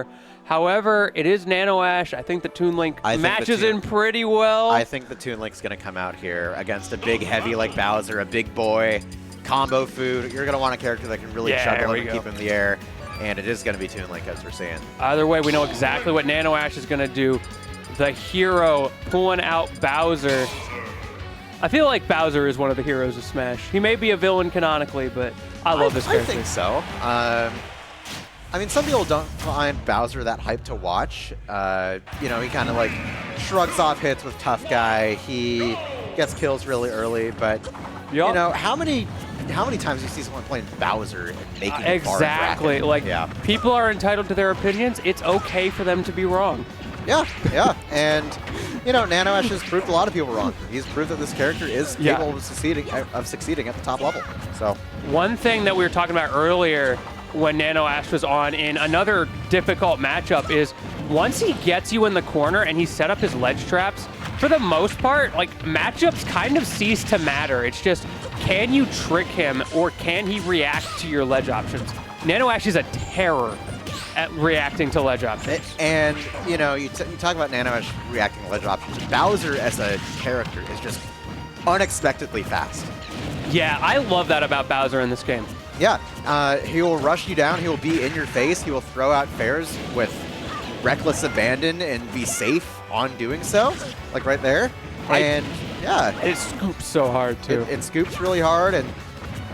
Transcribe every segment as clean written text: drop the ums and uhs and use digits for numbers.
far. However, it is Nanoash. I think the Toon Link matches in pretty well. I think the Toon Link's going to come out here against a big heavy like Bowser, a big boy, combo food. You're going to want a character that can really juggle him and keep him in the air. And it is going to be Toon Link, as we're saying. Either way, we know exactly what Nanoash is going to do. The hero pulling out Bowser. I feel like Bowser is one of the heroes of Smash. He may be a villain canonically, but I love this character. I think so. I mean, some people don't find Bowser that hype to watch. You know, he kind of like shrugs off hits with tough guy. He gets kills really early, but you know, how many times do you see someone playing Bowser and making it exactly. Like, people are entitled to their opinions. It's okay for them to be wrong. Yeah, yeah. And, you know, Nanoash has proved a lot of people wrong. He's proved that this character is capable of succeeding at the top level. So one thing that we were talking about earlier when Nanoash was on in another difficult matchup is once he gets you in the corner and he set up his ledge traps, for the most part, like, matchups kind of cease to matter. It's just, can you trick him or can he react to your ledge options? Nanoash is a terror at reacting to ledge options. And, you know, you talk about Nanoash reacting to ledge options. Bowser as a character is just unexpectedly fast. Yeah, I love that about Bowser in this game. Yeah, he will rush you down. He will be in your face. He will throw out fairs with reckless abandon and be safe on doing so, like right there. And yeah, it scoops so hard too. It scoops really hard, and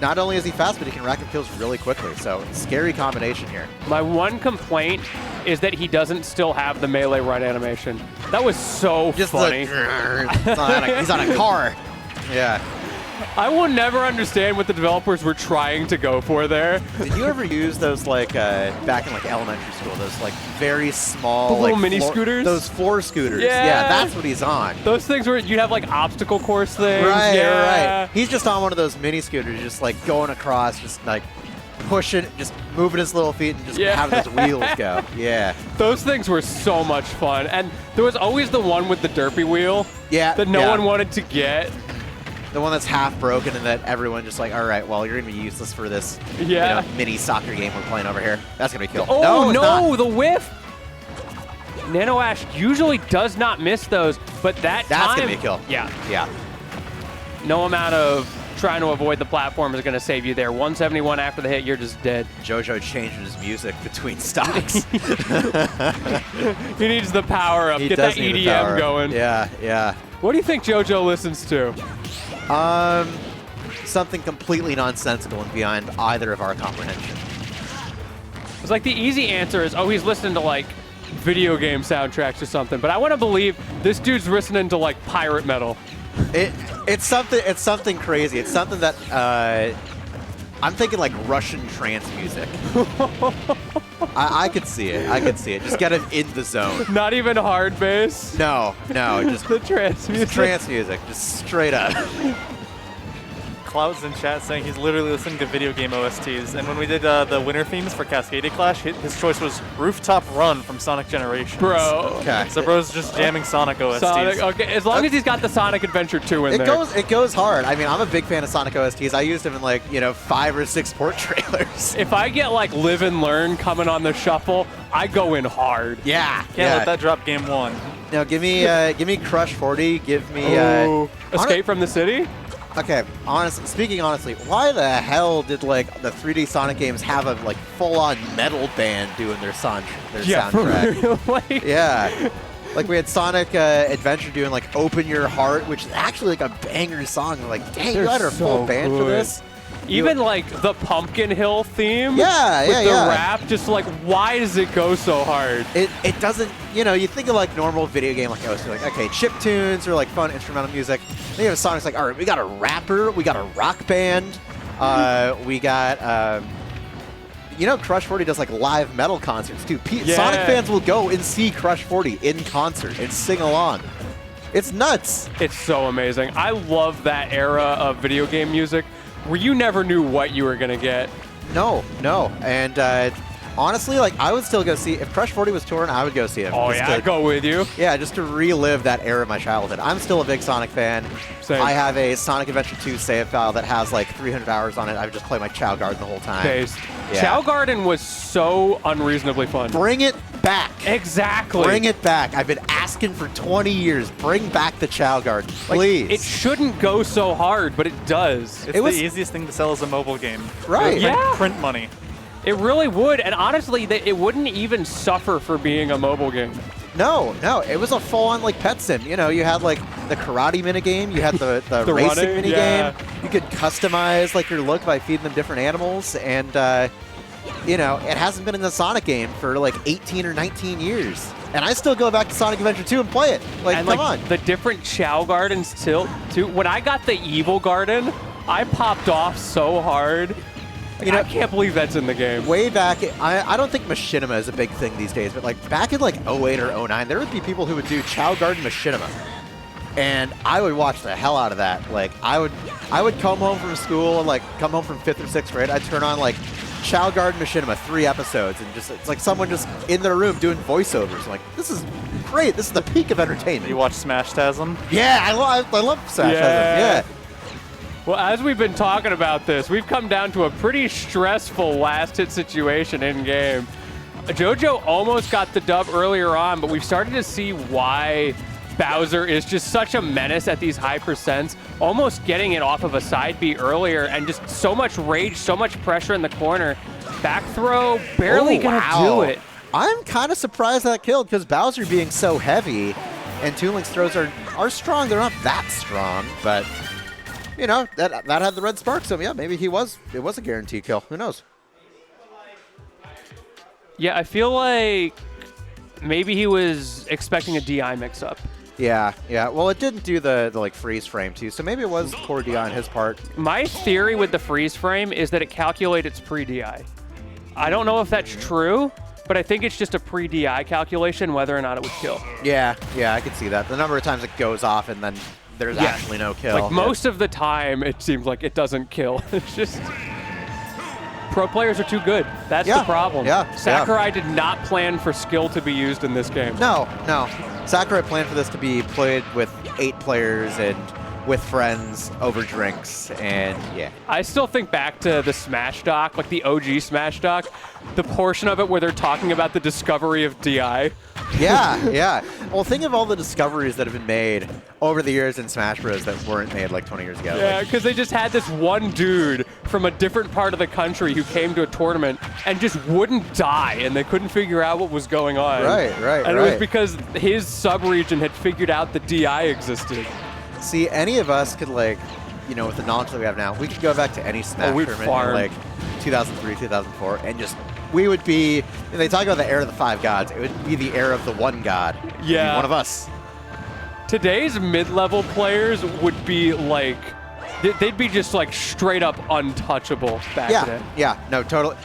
not only is he fast, but he can rack up kills really quickly. So scary combination here. My one complaint is that he doesn't still have the melee run animation. That was so funny. He's on a car. Yeah. I will never understand what the developers were trying to go for there. Did you ever use those, like, back in, like, elementary school, those, like, very small, the like, little mini scooters? Those floor scooters. Yeah, that's what he's on. Those things where you'd have, like, obstacle course things. Right. He's just on one of those mini scooters, just, like, going across, just, like, pushing, just moving his little feet and just having his wheels go. Yeah. Those things were so much fun. And there was always the one with the derpy wheel that no one wanted to get. The one that's half broken and that everyone just like, all right, well, you're going to be useless for this you know, mini soccer game we're playing over here. That's going to be killed. Oh, no, the whiff. Nanoash usually does not miss those, but that's going to be a kill. Yeah. Yeah. No amount of trying to avoid the platform is going to save you there. 171 after the hit, you're just dead. JoJo changing his music between stocks. He needs the power up. Get that EDM going. Yeah, yeah. What do you think JoJo listens to? Something completely nonsensical and beyond either of our comprehension. It's like the easy answer is, oh, he's listening to like video game soundtracks or something. But I want to believe this dude's listening to like pirate metal. It's something crazy. It's something that I'm thinking like Russian trance music. I could see it. I could see it. Just get him in the zone. Not even hard bass? No, just the trance music. Trance music, just straight up. Cloud's in chat saying he's literally listening to video game OSTs. And when we did the winter themes for Cascadia Clash, his choice was Rooftop Run from Sonic Generations. Bro. Okay. So bro's just jamming Sonic OSTs. Sonic, okay, as long as he's got the Sonic Adventure 2 in there. It goes hard. I mean, I'm a big fan of Sonic OSTs. I used them in like, 5 or 6 port trailers. If I get like Live and Learn coming on the shuffle, I go in hard. Yeah. Can't let that drop game 1. No, give me Crush 40. Give me Escape from the City. Okay, speaking honestly, why the hell did like the 3D Sonic games have a like full-on metal band doing their soundtrack? Like, yeah, like we had Sonic Adventure doing like "Open Your Heart," which is actually like a banger song. I'm like, dang, you had a full band for this. Even like the Pumpkin Hill theme, with the rap, just like, why does it go so hard? It doesn't, you think of like normal video game like OST, like, okay, chip tunes or like fun instrumental music. Then you have Sonic's like, all right, we got a rapper, we got a rock band, we got, Crush 40 does like live metal concerts too. Sonic fans will go and see Crush 40 in concert and sing along. It's nuts. It's so amazing. I love that era of video game music where you never knew what you were going to get. No. And honestly, like, I would still go see, if Crush 40 was touring, I would go see him. Oh, yeah, I'd go with you. Yeah, just to relive that era of my childhood. I'm still a big Sonic fan. Same. I have a Sonic Adventure 2 save file that has like 300 hours on it. I would just play my Chow Garden the whole time. Chow Garden was so unreasonably fun. Bring it back. Exactly. Bring it back. I've been asking for 20 years. Bring back the Chow Garden, please. Like, it shouldn't go so hard, but it does. It's the easiest thing to sell as a mobile game. Right. Yeah. Print money. It really would, and honestly, it wouldn't even suffer for being a mobile game. No, it was a full-on like pet sim. You know, you had like the karate minigame, you had the racing running, minigame. yeah. You could customize like your look by feeding them different animals, and you know, it hasn't been in the Sonic game for like 18 or 19 years. And I still go back to Sonic Adventure 2 and play it. Like, And come like on. the different Chow Gardens too. When I got the Evil Garden, I popped off so hard. Like, You know, I can't believe that's in the game. Way back, I don't think machinima is a big thing these days, but like back in like 08 or 09, there would be people who would do Chow Garden machinima. And I would watch the hell out of that. Like I would come home from school and like come home from 5th or 6th grade, I'd turn on like Chow Garden machinima, 3 episodes, and just it's like someone just in their room doing voiceovers. I'm like, this is great. This is the peak of entertainment. You watch Smash Tasm? Yeah, I love Smash. Yeah. Well, as we've been talking about this, we've come down to a pretty stressful last hit situation in game. JoJo almost got the dub earlier on, but we've started to see why Bowser is just such a menace at these high percents, almost getting it off of a side B earlier, and just so much rage, so much pressure in the corner. Back throw, barely gonna do it. I'm kind of surprised that killed, because Bowser being so heavy, and Toon Link's throws are strong. They're not that strong, but you know, that had the red spark, so yeah, maybe it was a guaranteed kill. Who knows? Yeah, I feel like maybe he was expecting a DI mix-up. Yeah. Well, it didn't do the like freeze frame too, so maybe it was poor DI on his part. My theory with the freeze frame is that it calculates pre-DI. I don't know if that's true, but I think it's just a pre-DI calculation whether or not it would kill. Yeah, I could see that. The number of times it goes off and then there's actually no kill. Like most of the time, it seems like it doesn't kill. It's just pro players are too good. That's the problem. Yeah. Sakurai did not plan for skill to be used in this game. No. Sakurai planned for this to be played with 8 players and with friends over drinks, and yeah. I still think back to the Smash doc, like the OG Smash doc, the portion of it where they're talking about the discovery of DI. Yeah. Well, think of all the discoveries that have been made over the years in Smash Bros. That weren't made like 20 years ago. Yeah, because they just had this one dude from a different part of the country who came to a tournament and just wouldn't die, and they couldn't figure out what was going on. Right. And it was because his sub-region had figured out that DI existed. See, any of us could, like, you know, with the knowledge that we have now, we could go back to any Smash tournament in like 2003, 2004, and just, we would be, when they talk about the era of the 5 gods, it would be the era of the 1 god. Yeah. Be one of us. Today's mid-level players would be like, they'd be just like straight up untouchable back then. Yeah, no, totally.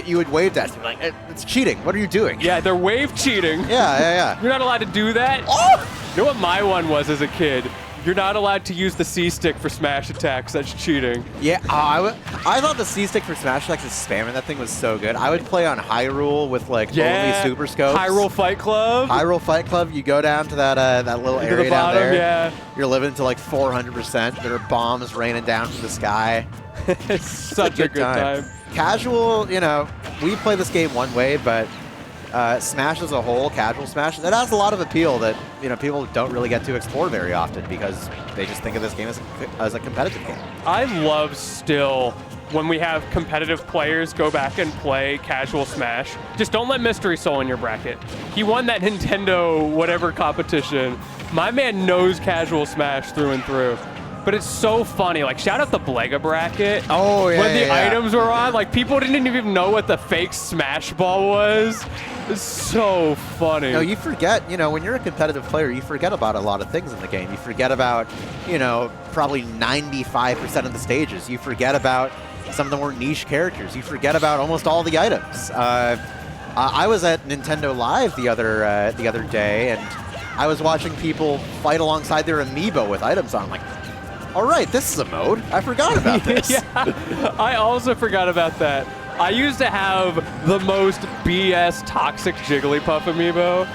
You would wave dash and be like, it's cheating. What are you doing? Yeah, they're wave cheating. Yeah. You're not allowed to do that. Oh! You know what my one was as a kid? You're not allowed to use the C-stick for smash attacks. That's cheating. Yeah, I thought the C-stick for smash attacks and spamming that thing was so good. I would play on Hyrule with like only super scopes. Hyrule Fight Club. Hyrule Fight Club. You go down to that little Into area the bottom, down there. yeah. You're living to like 400%. There are bombs raining down from the sky. It's such a good time. Casual, you know, we play this game one way, but Smash as a whole, casual Smash, that has a lot of appeal that, you know, people don't really get to explore very often because they just think of this game as a competitive game. I love still when we have competitive players go back and play casual Smash. Just don't let Mystery Soul in your bracket. He won that Nintendo whatever competition. My man knows casual Smash through and through. But it's so funny. Like, shout out the Blega bracket. Oh, yeah. When the items were on, like, people didn't even know what the fake Smash Ball was. It's so funny. No, you forget, you know, when you're a competitive player, you forget about a lot of things in the game. You forget about, you know, probably 95% of the stages. You forget about some of the more niche characters. You forget about almost all the items. I was at Nintendo Live the other day, and I was watching people fight alongside their amiibo with items on. I'm like, all right, this is a mode. I forgot about this. Yeah, I also forgot about that. I used to have the most BS toxic Jigglypuff amiibo.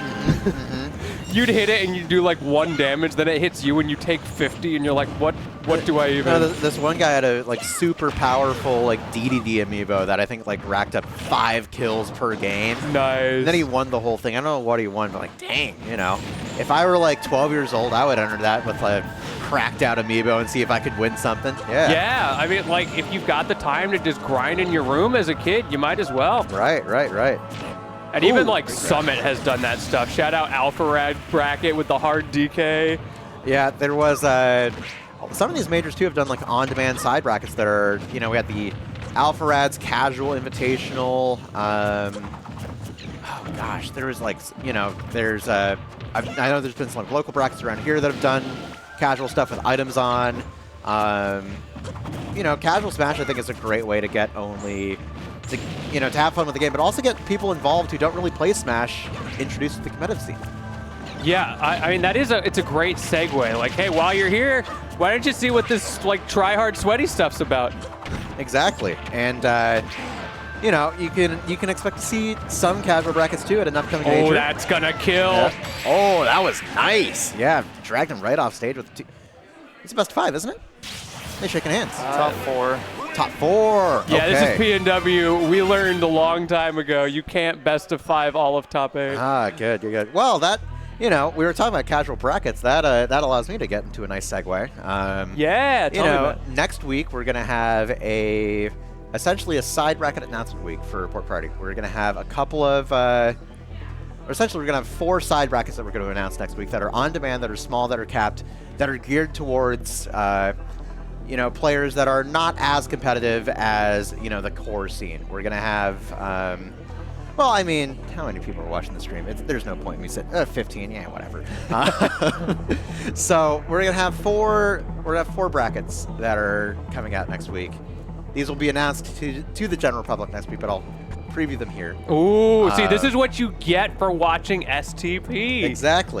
You'd hit it and you do like 1 damage, then it hits you and you take 50 and you're like, what what do I even? No, this one guy had a like super powerful like DDD amiibo that I think like racked up 5 kills per game. Nice. And then he won the whole thing. I don't know what he won, but like, dang, you know, if I were like 12 years old, I would enter that with a cracked out amiibo and see if I could win something. Yeah. Yeah, I mean, like, if you've got the time to just grind in your room as a kid, you might as well. Right. And even like Summit has done that stuff. Shout out Alpha Rad Bracket with the hard DK. Yeah, there was some of these majors too have done like on-demand side brackets that are, you know, we had the Alpha Rad's casual invitational. Oh gosh, there was like, you know, there's I know there's been some like, local brackets around here that have done casual stuff with items on. You know, casual Smash I think is a great way to get only to, you know, to have fun with the game, but also get people involved who don't really play Smash introduced to the competitive scene. Yeah, I mean, it's a great segue. Like, hey, while you're here, why don't you see what this like try-hard sweaty stuff's about? Exactly, and you know, you can expect to see some casual brackets too at an upcoming major. Oh, that's gonna kill. Yeah. Oh, that was nice. Yeah, dragged him right off stage with the 2. It's a best of 5, isn't it? They're shaking hands. Top 4. Top 4. Yeah, okay. This is P&W. We learned a long time ago you can't best of 5 all of top 8. Ah, good. You're good. Well, that, you know, we were talking about casual brackets. That that allows me to get into a nice segue. Yeah, you know, next week we're gonna have essentially a side bracket announcement week for Port Party. We're gonna have a couple of, or essentially we're gonna have 4 side brackets that we're gonna announce next week that are on demand, that are small, that are capped, that are geared towards, you know, players that are not as competitive as, you know, the core scene. We're gonna have, well, I mean, how many people are watching the stream? There's no point in me saying 15. Yeah, whatever. So we're gonna have 4 brackets that are coming out next week. These will be announced to the general public next week, but I'll preview them here. Ooh, see, this is what you get for watching STP. Exactly.